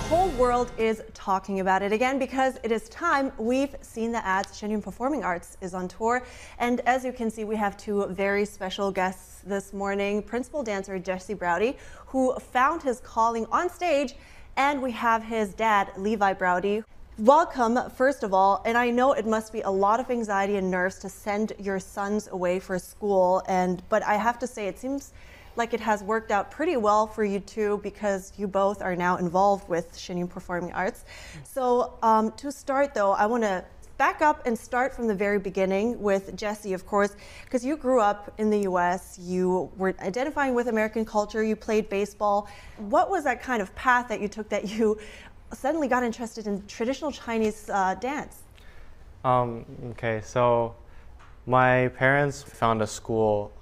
whole world is talking about it again because it is time. We've seen the ads. Shen Yun Performing Arts is on tour. And as you can see, we have two very special guests this morning. Principal dancer Jesse Browdy, who found his calling on stage, and we have his dad, Levi Browdy. Welcome, first of all, and I know it must be a lot of anxiety and nerves to send your sons away for school, but I have to say it seems like it has worked out pretty well for you two because you both are now involved with Shen Yun Performing Arts. So to start though, I want to back up and start from the very beginning with Jesse, of course, because you grew up in the US, you were identifying with American culture, you played baseball. What was that kind of path that you took that you suddenly got interested in traditional Chinese dance? Okay, so my parents found a school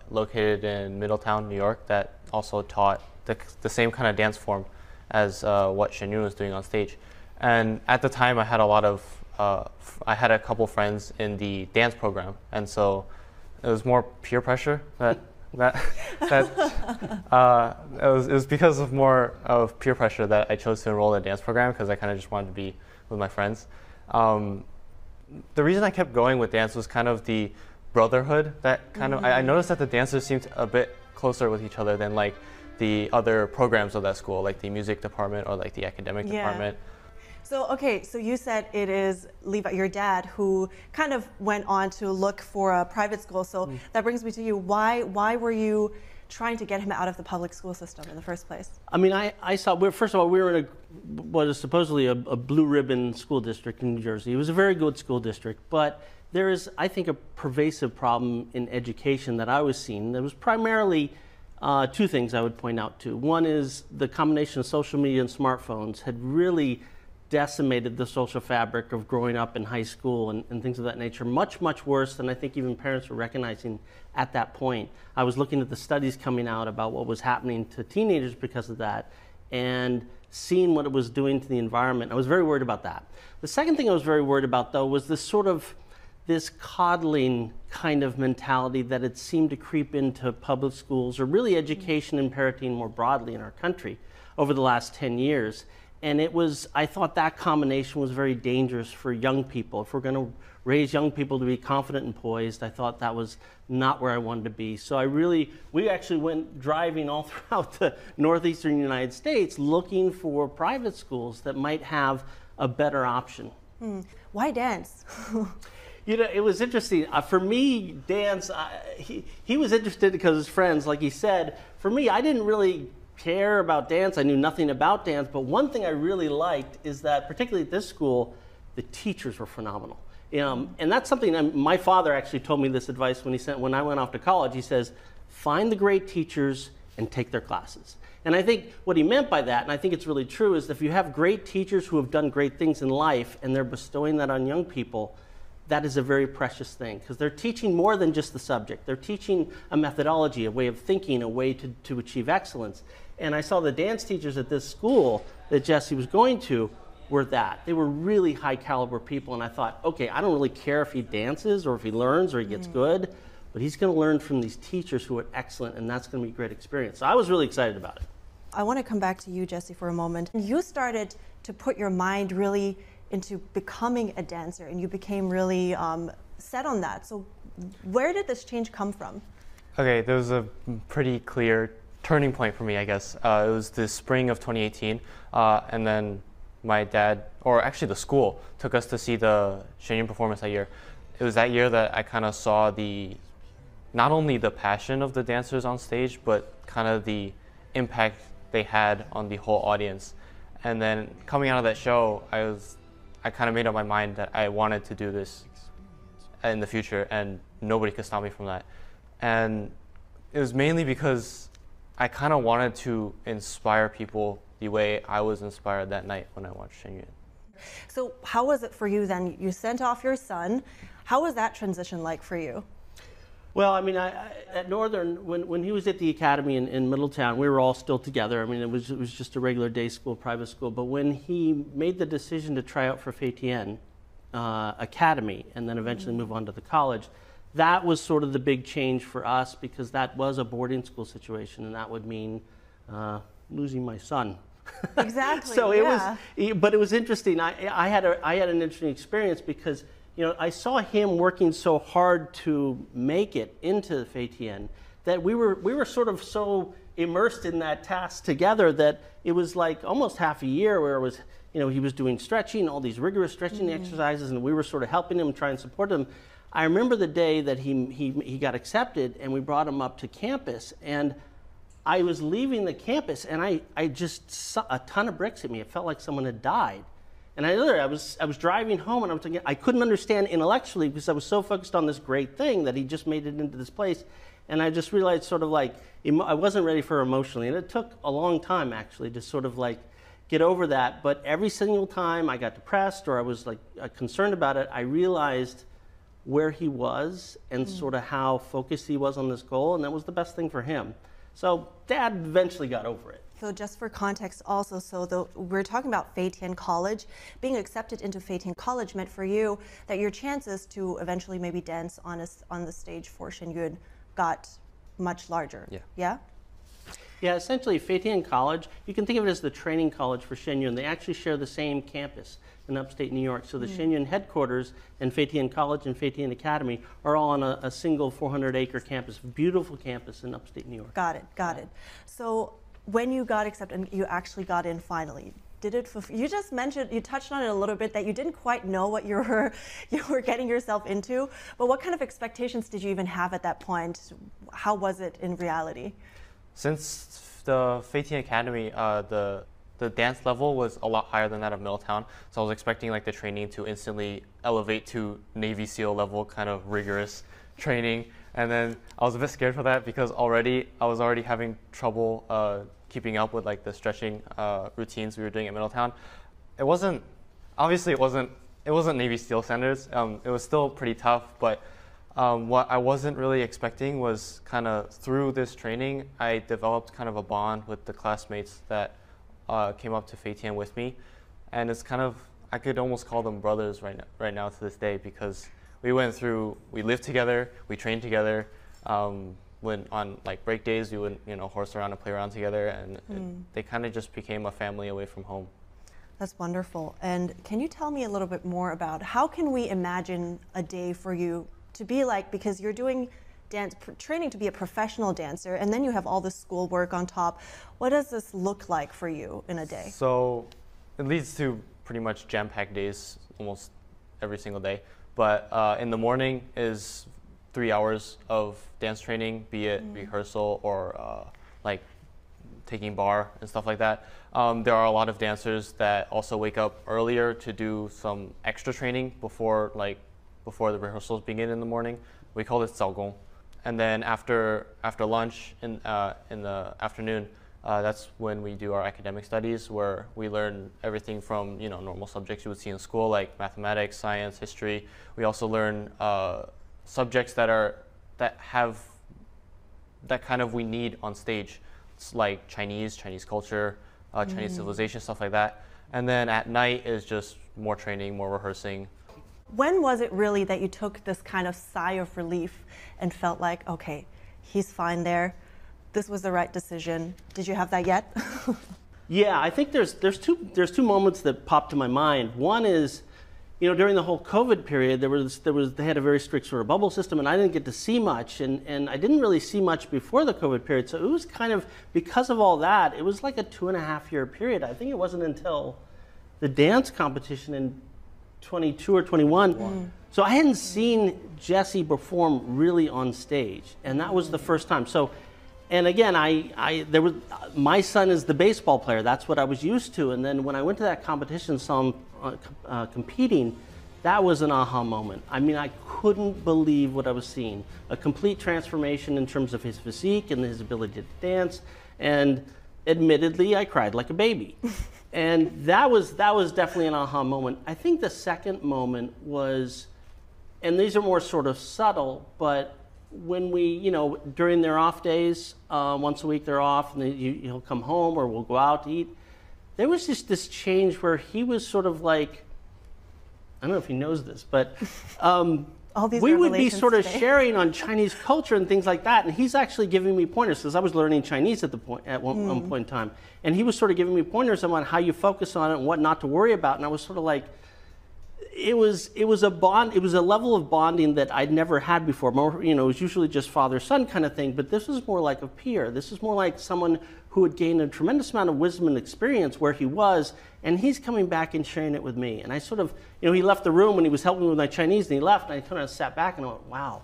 located in Middletown, New York that also taught the same kind of dance form as what Shen Yun was doing on stage. And at the time I had I had a couple friends in the dance program, and so it was more peer pressure it was because of more of peer pressure that I chose to enroll in the dance program, because I kind of just wanted to be with my friends. The reason I kept going with dance was kind of the brotherhood that kind of, I noticed that the dancers seemed a bit closer with each other than like the other programs of that school, like the music department or like the academic department. So, okay, so you said it is Levi, your dad, who kind of went on to look for a private school. So that brings me to you. Why were you trying to get him out of the public school system in the first place? I mean, I saw, first of all, we were in what is supposedly a blue ribbon school district in New Jersey. It was a very good school district, but there is, I think, a pervasive problem in education that I was seeing. There was primarily two things I would point out to. One is the combination of social media and smartphones had really decimated the social fabric of growing up in high school and things of that nature, much, much worse than I think even parents were recognizing at that point. I was looking at the studies coming out about what was happening to teenagers because of that and seeing what it was doing to the environment. I was very worried about that. The second thing I was very worried about, though, was this coddling kind of mentality that had seemed to creep into public schools, or really education and parenting more broadly in our country over the last 10 years. And I thought that combination was very dangerous for young people. If we're going to raise young people to be confident and poised, I thought that was not where I wanted to be. So we actually went driving all throughout the northeastern United States looking for private schools that might have a better option. Why dance? You know, it was interesting. For me, dance, he was interested because his friends, like he said. For me, I didn't really care about dance. I knew nothing about dance, but one thing I really liked is that, particularly at this school, the teachers were phenomenal. And that's something my father actually told me this advice when I went off to college. He says, find the great teachers and take their classes. And I think what he meant by that, and I think it's really true, is if you have great teachers who have done great things in life and they're bestowing that on young people, that is a very precious thing, because they're teaching more than just the subject. They're teaching a methodology, a way of thinking, a way to achieve excellence. And I saw the dance teachers at this school that Jesse was going to were that. They were really high caliber people, and I thought, okay, I don't really care if he dances or if he learns or he gets good, but he's going to learn from these teachers who are excellent, and that's going to be a great experience. So I was really excited about it. I want to come back to you, Jesse, for a moment. You started to put your mind really into becoming a dancer, and you became really set on that. So where did this change come from? Okay, there was a pretty clear turning point for me, I guess. It was the spring of 2018, and then my dad, or actually the school, took us to see the Shen Yun performance that year. It was that year that I kind of saw not only the passion of the dancers on stage, but kind of the impact they had on the whole audience. And then coming out of that show, I kind of made up my mind that I wanted to do this in the future, and nobody could stop me from that. And it was mainly because I kind of wanted to inspire people the way I was inspired that night when I watched Shen Yun. So how was it for you then? You sent off your son. How was that transition like for you? Well, I mean, at Northern, when he was at the academy in Middletown, we were all still together. I mean, it was just a regular day school, private school. But when he made the decision to try out for FATN Academy and then eventually move on to the college, that was sort of the big change for us, because that was a boarding school situation, and that would mean losing my son Exactly. So it was, but it was interesting. I had an interesting experience because, you know, I saw him working so hard to make it into the Fétienne that we were sort of so immersed in that task together that it was like almost half a year where it was, you know, he was doing stretching, all these rigorous stretching exercises, and we were sort of helping him, trying to support him. I remember the day that he got accepted, and we brought him up to campus, and I was leaving the campus, and I just saw a ton of bricks at me. It felt like someone had died. And I was driving home, and I was thinking, I couldn't understand intellectually because I was so focused on this great thing that he just made it into this place. And I just realized sort of like, I wasn't ready for it emotionally. And it took a long time, actually, to sort of like get over that. But every single time I got depressed or I was like concerned about it, I realized where he was and sort of how focused he was on this goal. And that was the best thing for him. So Dad eventually got over it. So just for context also, so we're talking about Fétienne College. Being accepted into Fétienne College meant for you that your chances to eventually maybe dance on the stage for Shen Yun got much larger. Yeah. Yeah? Yeah, essentially Fétienne College, you can think of it as the training college for Shen Yun. They actually share the same campus in upstate New York. So the Shen Yun headquarters and Fétienne College and Fétienne Academy are all on a single 400-acre campus, beautiful campus in upstate New York. Got it, got it. So when you got accepted and you actually got in finally, you just mentioned, you touched on it a little bit, that you didn't quite know what you were getting yourself into, but what kind of expectations did you even have at that point? How was it in reality? Since the Fétienne Academy, the dance level was a lot higher than that of Middletown, so I was expecting like the training to instantly elevate to Navy SEAL level, kind of rigorous training. And then I was a bit scared for that because I was already having trouble keeping up with like the stretching routines we were doing at Middletown. It wasn't Navy SEAL standards. It was still pretty tough, but what I wasn't really expecting was kind of through this training, I developed kind of a bond with the classmates that came up to Fétienne with me, and it's kind of, I could almost call them brothers right now to this day, because we lived together, we trained together. When on like break days, we would horse around and play around together, and they kind of just became a family away from home. That's wonderful. And can you tell me a little bit more about how can we imagine a day for you to be like, because you're doing dance training to be a professional dancer, and then you have all this schoolwork on top. What does this look like for you in a day? So it leads to pretty much jam-packed days almost every single day. But in the morning is 3 hours of dance training, be it rehearsal or like taking bar and stuff like that. There are a lot of dancers that also wake up earlier to do some extra training before the rehearsals begin in the morning. We call it 早功. And then after lunch in the afternoon, that's when we do our academic studies, where we learn everything from normal subjects you would see in school, like mathematics, science, history. We also learn subjects that kind of we need on stage. It's like Chinese culture, Chinese civilization, stuff like that. And then at night is just more training, more rehearsing. When was it really that you took this kind of sigh of relief and felt like, okay, he's fine there, this was the right decision? Did you have that yet? Yeah, I think there's two moments that popped to my mind. One is, during the whole COVID period, they had a very strict sort of bubble system, and I didn't get to see much, and I didn't really see much before the COVID period. So it was kind of, because of all that, it was like a 2.5-year period. I think it wasn't until the dance competition in 22 or 21. So I hadn't seen Jesse perform really on stage, and that was the first time. So, and again, my son is the baseball player. That's what I was used to. And then when I went to that competition, saw him competing, that was an aha moment. I mean, I couldn't believe what I was seeing. A complete transformation in terms of his physique and his ability to dance. And admittedly, I cried like a baby. And that was definitely an aha moment. I think the second moment was, and these are more sort of subtle, but when we, during their off days, once a week they're off, and he'll come home or we'll go out to eat, there was just this change where he was sort of like, I don't know if he knows this, but all these we would be revelations sort of today. sharing on Chinese culture and things like that, and he's actually giving me pointers because I was learning Chinese at one point in time, and he was sort of giving me pointers on how you focus on it and what not to worry about, and I was sort of like, it was a bond. It was a level of bonding that I'd never had before. More, it was usually just father-son kind of thing, but this was more like a peer. This is more like someone who had gained a tremendous amount of wisdom and experience where he was, and he's coming back and sharing it with me. And I sort of, he left the room when he was helping me with my Chinese, and he left, and I kind of sat back and I went, wow,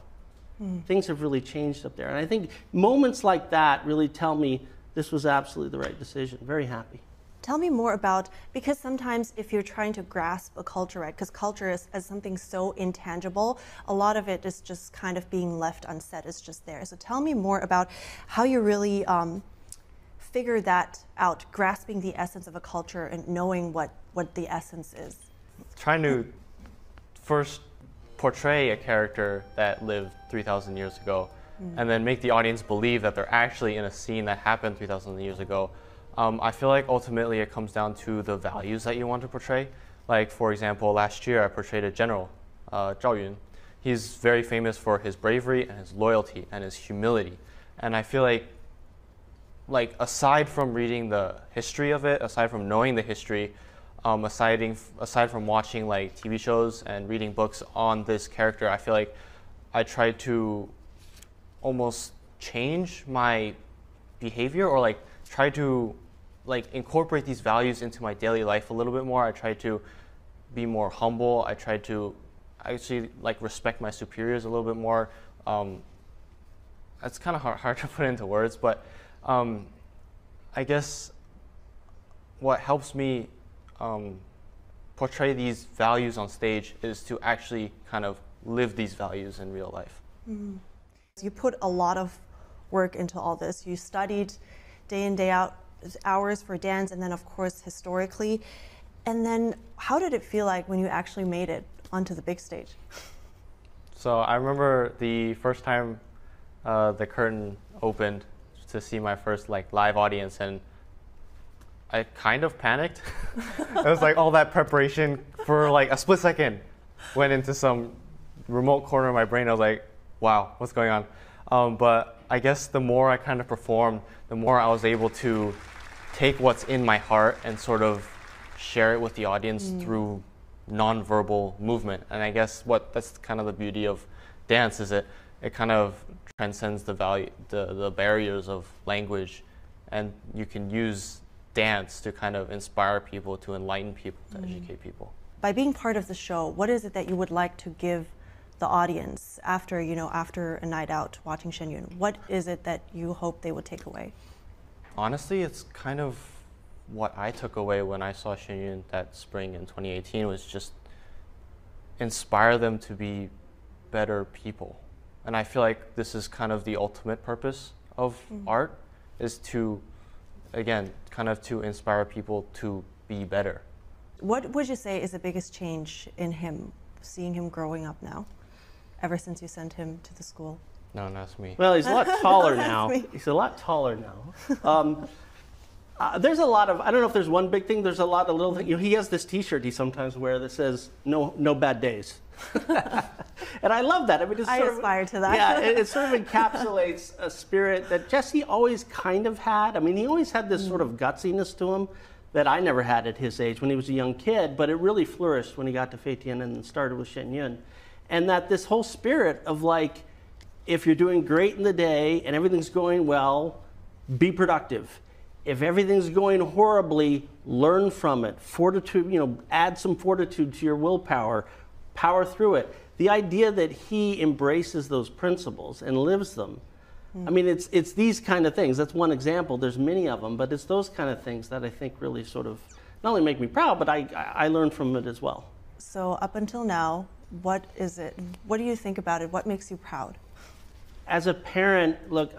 things have really changed up there. And I think moments like that really tell me this was absolutely the right decision. Very happy. Tell me more about, because sometimes if you're trying to grasp a culture, right, because culture is as something so intangible, a lot of it is just kind of being left unsaid, it's just there. So tell me more about how you really figure that out, grasping the essence of a culture and knowing what the essence is. Trying to first portray a character that lived 3,000 years ago, and then make the audience believe that they're actually in a scene that happened 3,000 years ago. I feel like ultimately it comes down to the values that you want to portray. Like, for example, last year I portrayed a general, Zhao Yun. He's very famous for his bravery and his loyalty and his humility. And I feel like aside from reading the history of it, aside from knowing the history, aside from watching like TV shows and reading books on this character, I feel like I tried to almost change my behavior, or like try to incorporate these values into my daily life a little bit more. I tried to be more humble. I tried to actually respect my superiors a little bit more. It's kind of hard to put into words, but I guess what helps me portray these values on stage is to actually kind of live these values in real life. You put a lot of work into all this. You studied day in, day out, hours for dance, and then of course historically. And then how did it feel like when you actually made it onto the big stage? So I remember the first time the curtain opened to see my first live audience, and I kind of panicked. It was like all that preparation for a split second went into some remote corner of my brain. I was like, wow, what's going on? But I guess the more I kind of performed, the more I was able to take what's in my heart and sort of share it with the audience through nonverbal movement. And I guess that's kind of the beauty of dance, is it kind of transcends the barriers of language, and you can use dance to kind of inspire people, to enlighten people, to educate people. By being part of the show, what is it that you would like to give the audience after a night out watching Shen Yun? What is it that you hope they would take away? Honestly, it's kind of what I took away when I saw Shen Yun that spring in 2018, was just inspire them to be better people. And I feel like this is kind of the ultimate purpose of art, is to, again, kind of to inspire people to be better. What would you say is the biggest change in him, seeing him growing up now, ever since you sent him to the school? No, that's me. Well, he's a lot taller That's now. me. He's a lot taller now. There's a lot of, I don't know if there's one big thing, there's a lot of little things. He has this t-shirt he sometimes wears that says, no bad days. And I love that. I mean, I aspire to that. Yeah, it sort of encapsulates a spirit that Jesse always kind of had. I mean, he always had this sort of gutsiness to him that I never had at his age when he was a young kid, but it really flourished when he got to Feitian and started with Shen Yun. And that this whole spirit of if you're doing great in the day and everything's going well, be productive. If everything's going horribly, learn from it. Fortitude, add some fortitude to your willpower, power through it. The idea that he embraces those principles and lives them. I mean, it's these kind of things. That's one example. There's many of them, but it's those kind of things that I think really sort of not only make me proud, but I learn from it as well. So up until now, what is it? What do you think about it? What makes you proud? As a parent, look,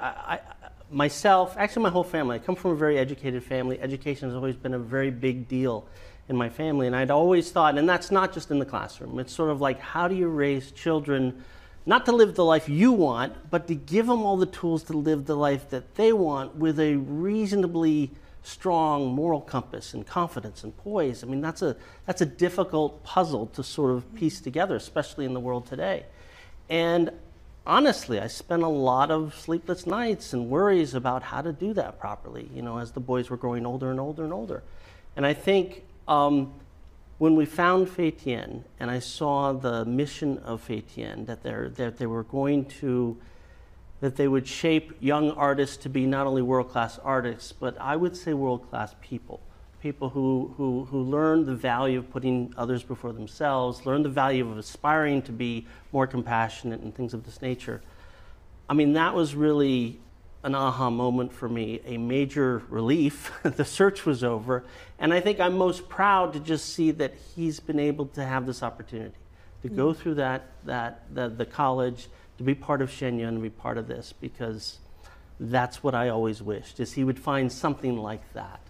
myself, actually my whole family, I come from a very educated family. Education has always been a very big deal in my family, and I'd always thought, and that's not just in the classroom, it's sort of like, how do you raise children not to live the life you want, but to give them all the tools to live the life that they want with a reasonably strong moral compass and confidence and poise. I mean, that's a difficult puzzle to sort of piece together, especially in the world today. And honestly, I spent a lot of sleepless nights and worries about how to do that properly, you know, as the boys were growing older and older and older. And I think when we found Fei Tian and I saw the mission of Fei Tian, that they were going to, that they would shape young artists to be not only world-class artists, but I would say world-class people. People who learn the value of putting others before themselves, learn the value of aspiring to be more compassionate and things of this nature. I mean, that was really an aha moment for me, a major relief. The search was over. And I think I'm most proud to just see that he's been able to have this opportunity to go through the college, to be part of Shen Yun, and be part of this, because that's what I always wished, is he would find something like that.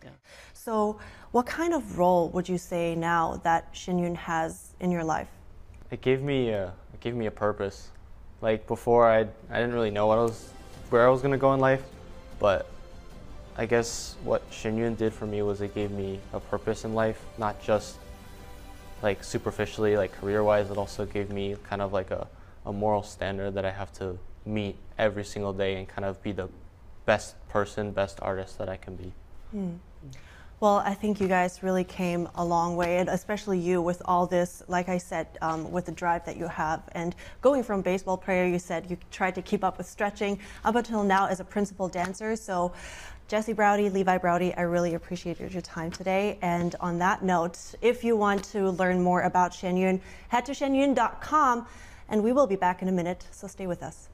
Yeah. So what kind of role would you say now that Shen Yun has in your life? It gave me a purpose. Like before, I didn't really know where I was gonna go in life, but I guess what Shen Yun did for me was it gave me a purpose in life, not just like superficially, like career-wise. It also gave me kind of like a moral standard that I have to meet every single day and kind of be the best person, best artist that I can be. Well, I think you guys really came a long way, and especially you with all this, like I said, with the drive that you have. And going from baseball player, you said you tried to keep up with stretching up until now as a principal dancer. So Jesse Browdy, Levi Browdy, I really appreciated your time today. And on that note, if you want to learn more about Shen Yun, head to shenyun.com, and we will be back in a minute, so stay with us.